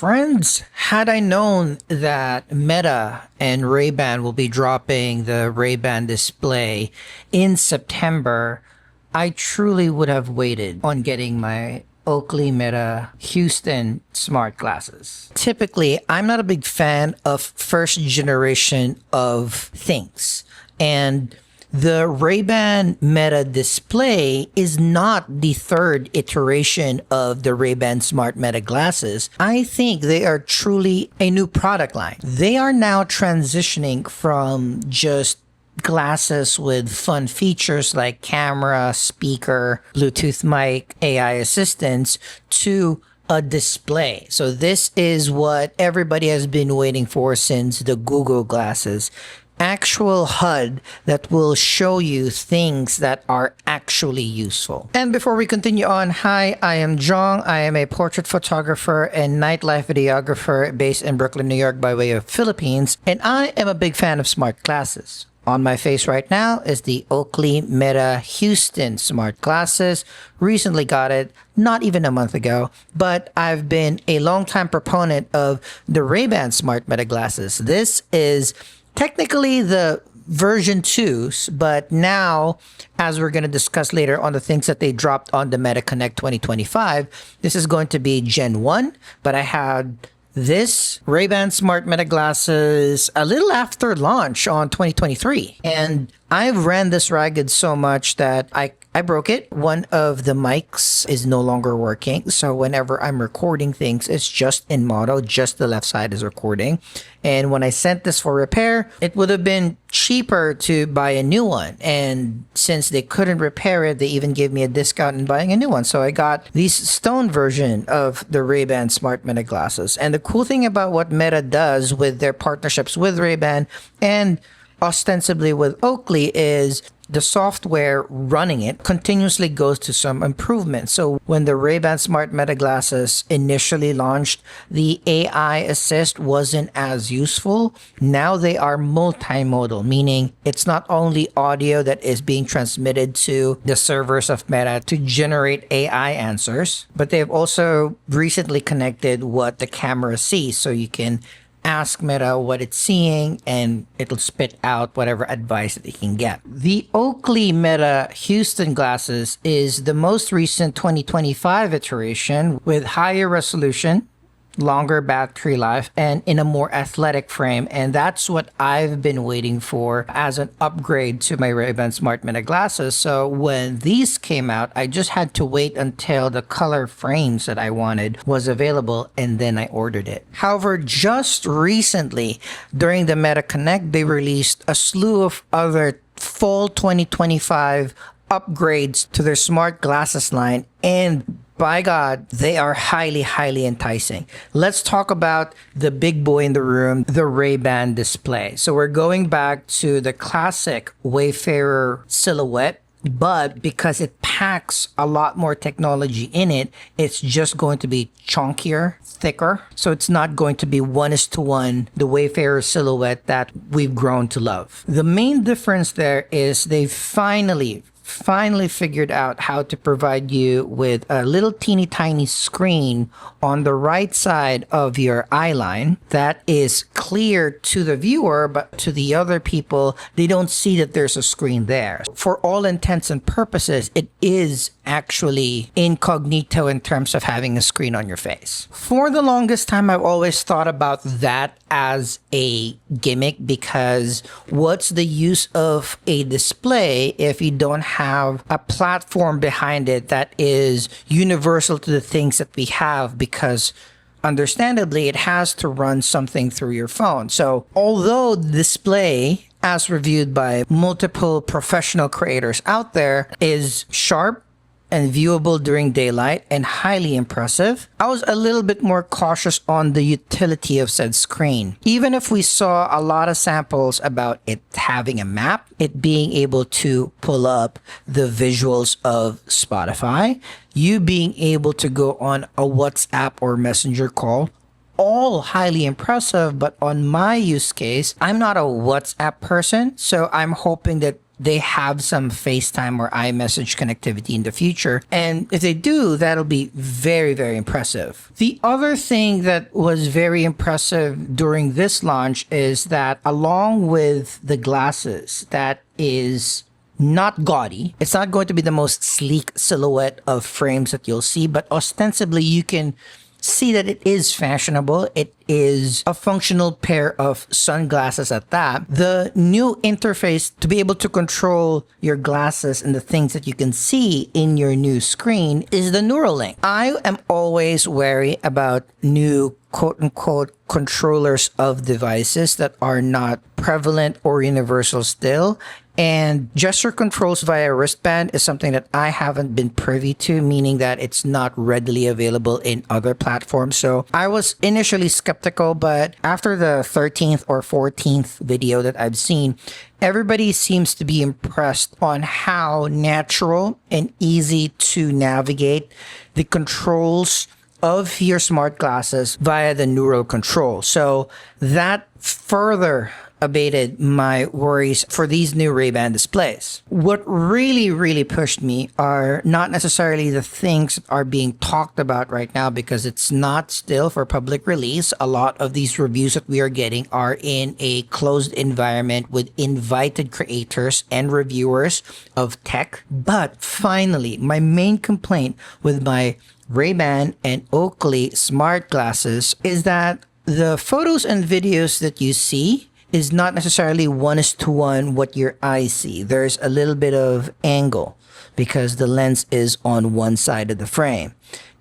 Friends, had I known that Meta and Ray-Ban will be dropping the Ray-Ban display in September, I truly would have waited on getting my Oakley Meta Houston smart glasses. Typically, I'm not a big fan of first generation of things, and the Ray-Ban Meta display is not the third iteration of the Ray-Ban Smart Meta glasses. I think they are truly a new product line. They are now transitioning from just glasses with fun features like camera, speaker, Bluetooth mic, AI assistance to a display. So this is what everybody has been waiting for since the Google glasses. Actual HUD that will show you things that are actually useful. And before we continue on, hi, I am Jong. I am a portrait photographer and nightlife videographer based in Brooklyn, New York by way of Philippines, and I am a big fan of smart glasses. On my face right now is the Oakley Meta Houston smart glasses. Recently got it, not even a month ago, but I've been a longtime proponent of the Ray-Ban Smart Meta glasses. This is technically the version 2s, but now, as we're going to discuss later on the things that they dropped on the Meta Connect 2025, this is going to be Gen 1, but I had this Ray-Ban Smart Meta glasses a little after launch on 2023, and I've ran this ragged so much that I broke it. One of the mics is no longer working, so whenever I'm recording things, it's just in mono, just the left side is recording. And when I sent this for repair, it would have been cheaper to buy a new one. And since they couldn't repair it, they even gave me a discount in buying a new one. So I got this stone version of the Ray-Ban Smart Meta glasses. And the cool thing about what Meta does with their partnerships with Ray-Ban and ostensibly with Oakley is the software running it continuously goes to some improvement. So when the Ray-Ban Smart Meta glasses initially launched, the AI assist wasn't as useful. Now they are multimodal, meaning it's not only audio that is being transmitted to the servers of Meta to generate AI answers, but they've also recently connected what the camera sees, so you can ask Meta what it's seeing and it'll spit out whatever advice that you can get. The Oakley Meta Houston glasses is the most recent 2025 iteration with higher resolution, longer battery life, and in a more athletic frame, and that's what I've been waiting for as an upgrade to my Ray-Ban Smart Meta glasses. So when these came out, I just had to wait until the color frames that I wanted was available, and then I ordered it. However, just recently during the Meta Connect, they released a slew of other fall 2025 upgrades to their smart glasses line, and by God, they are highly, highly enticing. Let's talk about the big boy in the room, the Ray-Ban display. So we're going back to the classic Wayfarer silhouette, but because it packs a lot more technology in it, it's just going to be chunkier, thicker. So it's not going to be 1:1, the Wayfarer silhouette that we've grown to love. The main difference there is they finally figured out how to provide you with a little teeny tiny screen on the right side of your eye line that is clear to the viewer, but to the other people, they don't see that there's a screen there. For all intents and purposes, it is actually incognito in terms of having a screen on your face. For the longest time, I've always thought about that as a gimmick, because what's the use of a display if you don't have a platform behind it that is universal to the things that we have? Because understandably, it has to run something through your phone. So although the display, as reviewed by multiple professional creators out there, is sharp and viewable during daylight and highly impressive, I was a little bit more cautious on the utility of said screen. Even if we saw a lot of samples about it having a map, it being able to pull up the visuals of Spotify, you being able to go on a WhatsApp or Messenger call, all highly impressive. But on my use case, I'm not a WhatsApp person, so I'm hoping that they have some FaceTime or iMessage connectivity in the future. And if they do, that'll be very, very impressive. The other thing that was very impressive during this launch is that along with the glasses, that is not gaudy. It's not going to be the most sleek silhouette of frames that you'll see, but ostensibly you can see that it is fashionable. It is a functional pair of sunglasses at that. The new interface to be able to control your glasses and the things that you can see in your new screen is the Neuralink. I am always wary about new quote-unquote controllers of devices that are not prevalent or universal still. And gesture controls via wristband is something that I haven't been privy to, meaning that it's not readily available in other platforms. So I was initially skeptical, but after the 13th or 14th video that I've seen, everybody seems to be impressed on how natural and easy to navigate the controls of your smart glasses via the neural control. So that further abated my worries for these new Ray-Ban displays. What really pushed me are not necessarily the things that are being talked about right now, because it's not still for public release. A lot of these reviews that we are getting are in a closed environment with invited creators and reviewers of tech. But finally, my main complaint with my Ray-Ban and Oakley smart glasses is that the photos and videos that you see is not necessarily 1:1 what your eyes see. There's a little bit of angle because the lens is on one side of the frame.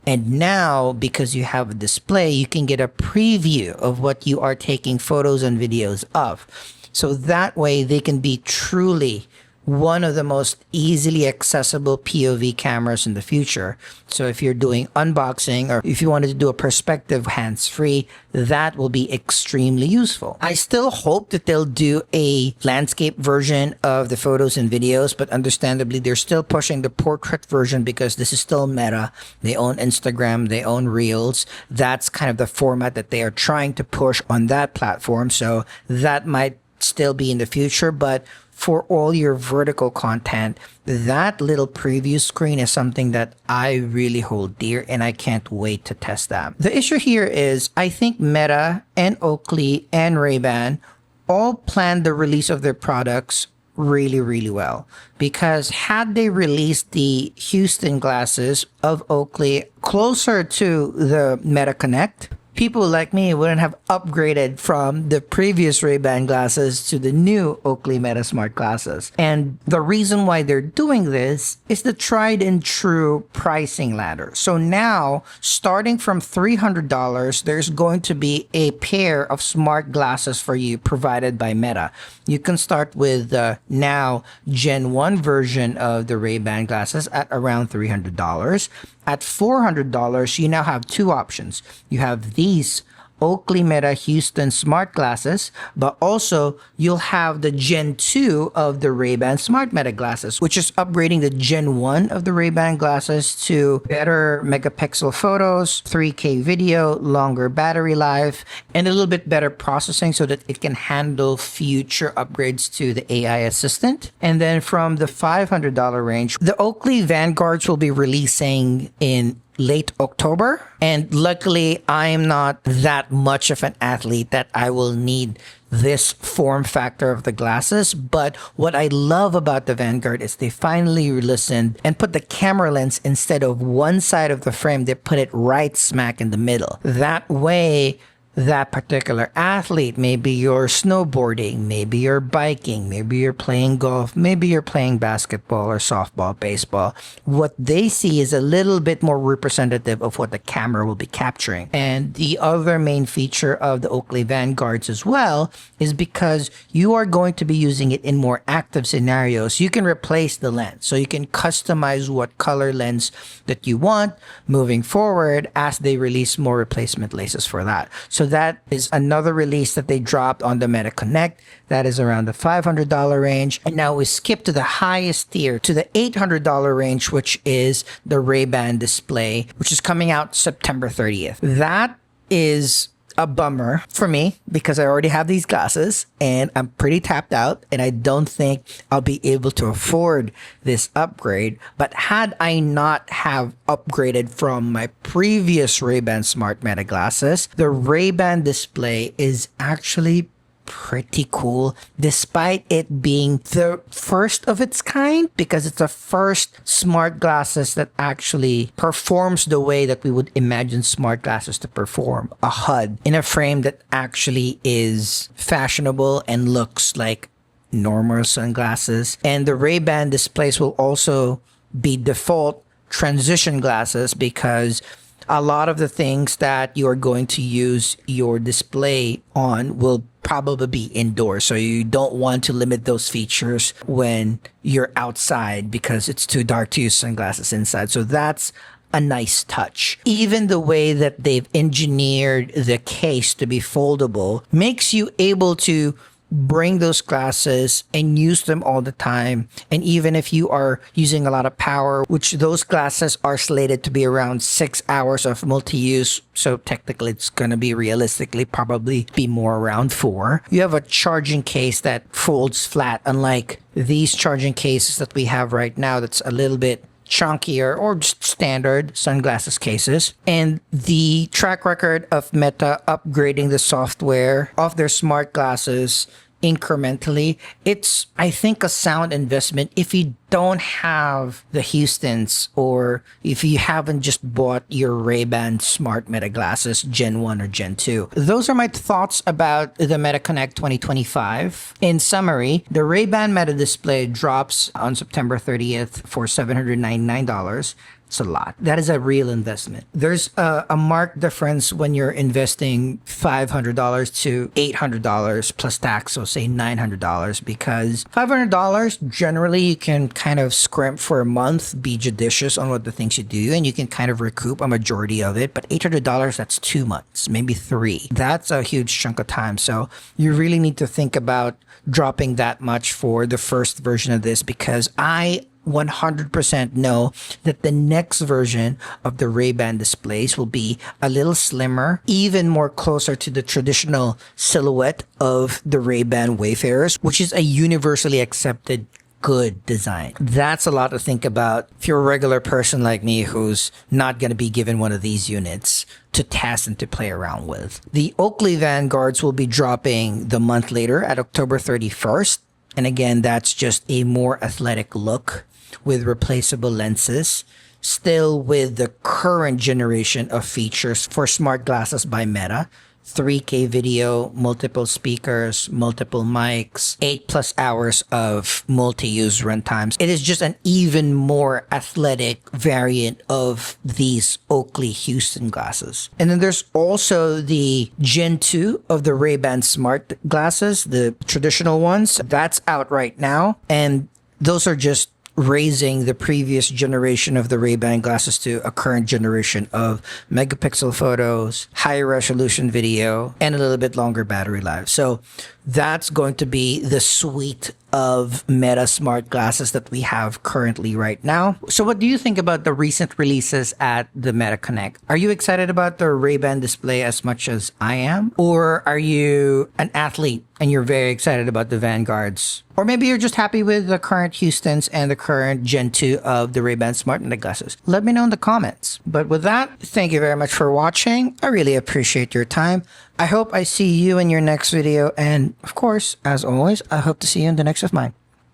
And now, because you have a display, you can get a preview of what you are taking photos and videos of. So that way they can be truly one of the most easily accessible POV cameras in the future. So if you're doing unboxing or if you wanted to do a perspective hands-free, that will be extremely useful. I still hope that they'll do a landscape version of the photos and videos, but understandably, they're still pushing the portrait version because this is still Meta. They own Instagram, they own Reels. That's kind of the format that they are trying to push on that platform. So that might still be in the future, but for all your vertical content, that little preview screen is something that I really hold dear, and I can't wait to test that. The issue here is I think Meta and Oakley and Ray-Ban all planned the release of their products really well, because had they released the Houston glasses of Oakley closer to the Meta Connect, people like me wouldn't have upgraded from the previous Ray-Ban glasses to the new Oakley Meta Smart glasses. And the reason why they're doing this is the tried and true pricing ladder. So now, starting from $300, there's going to be a pair of smart glasses for you provided by Meta. You can start with the now Gen 1 version of the Ray-Ban glasses at around $300. At $400, you now have two options. You have these Oakley Meta Houston smart glasses, but also you'll have the Gen 2 of the Ray-Ban Smart Meta glasses, which is upgrading the Gen 1 of the Ray-Ban glasses to better megapixel photos, 3K video, longer battery life, and a little bit better processing so that it can handle future upgrades to the AI assistant. And then from the $500 range, the Oakley Vanguards will be releasing in late October. And luckily, I'm not that much of an athlete that I will need this form factor of the glasses. But what I love about the Vanguard is they finally listened and put the camera lens instead of one side of the frame, they put it right smack in the middle. That way, that particular athlete, maybe you're snowboarding, maybe you're biking, maybe you're playing golf, maybe you're playing basketball or softball, baseball, what they see is a little bit more representative of what the camera will be capturing. And the other main feature of the Oakley Vanguards as well is because you are going to be using it in more active scenarios, you can replace the lens. So you can customize what color lens that you want moving forward as they release more replacement lenses for that. So that is another release that they dropped on the Meta Connect. That is around the $500 range. And now we skip to the highest tier, to the $800 range, which is the Ray-Ban display, which is coming out September 30th. That is a bummer for me because I already have these glasses and I'm pretty tapped out and I don't think I'll be able to afford this upgrade. But had I not have upgraded from my previous Ray-Ban Smart Meta glasses, the Ray-Ban display is actually pretty cool, despite it being the first of its kind, because it's the first smart glasses that actually performs the way that we would imagine smart glasses to perform. A HUD in a frame that actually is fashionable and looks like normal sunglasses. And the Ray-Ban displays will also be default transition glasses because a lot of the things that you're going to use your display on will probably be indoors. So you don't want to limit those features when you're outside because it's too dark to use sunglasses inside. So that's a nice touch. Even the way that they've engineered the case to be foldable makes you able to bring those glasses and use them all the time. And even if you are using a lot of power, which those glasses are slated to be around 6 hours of multi-use, so technically it's going to be realistically probably be more around 4. You have a charging case that folds flat, unlike these charging cases that we have right now that's a little bit chunkier or just standard sunglasses cases. And the track record of Meta upgrading the software of their smart glasses incrementally, it's, I think, a sound investment if you don't have the Houstons or if you haven't just bought your Ray-Ban Smart Meta glasses Gen 1 or Gen 2. Those are my thoughts about the Meta Connect 2025. In summary, the Ray-Ban Meta display drops on September 30th for $799. It's a lot. That is a real investment. There's a marked difference when you're investing $500 to $800 plus tax, so say $900, because $500, generally you can kind of scrimp for a month, be judicious on what the things you do, and you can kind of recoup a majority of it. But $800, that's 2 months, maybe 3. That's a huge chunk of time. So you really need to think about dropping that much for the first version of this, because I 100% know that the next version of the Ray-Ban displays will be a little slimmer, even more closer to the traditional silhouette of the Ray-Ban Wayfarers, which is a universally accepted good design. That's a lot to think about if you're a regular person like me who's not going to be given one of these units to test and to play around with. The Oakley Vanguards will be dropping the month later at October 31st. And again, that's just a more athletic look with replaceable lenses, still with the current generation of features for smart glasses by Meta. 3K video, multiple speakers, multiple mics, 8+ hours of multi-use runtimes. It is just an even more athletic variant of these Oakley Houston glasses. And then there's also the Gen 2 of the Ray-Ban Smart glasses, the traditional ones. That's out right now. And those are just raising the previous generation of the Ray-Ban glasses to a current generation of megapixel photos, high resolution video, and a little bit longer battery life. So that's going to be the suite of Meta smart glasses that we have currently right now. So what do you think about the recent releases at the Meta Connect? Are you excited about the Ray-Ban display as much as I am? Or are you an athlete and you're very excited about the Vanguards? Or maybe you're just happy with the current Houstons and the current Gen 2 of the Ray-Ban Smart Meta glasses? Let me know in the comments. But with that, thank you very much for watching. I really appreciate your time. I hope I see you in your next video. And of course, as always, I hope to see you in the next of mine.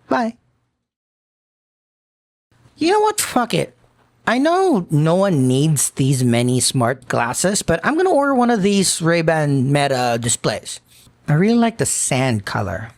Bye. You know what? Fuck it. I know no one needs these many smart glasses, but I'm going to order one of these Ray-Ban Meta displays. I really like the sand color.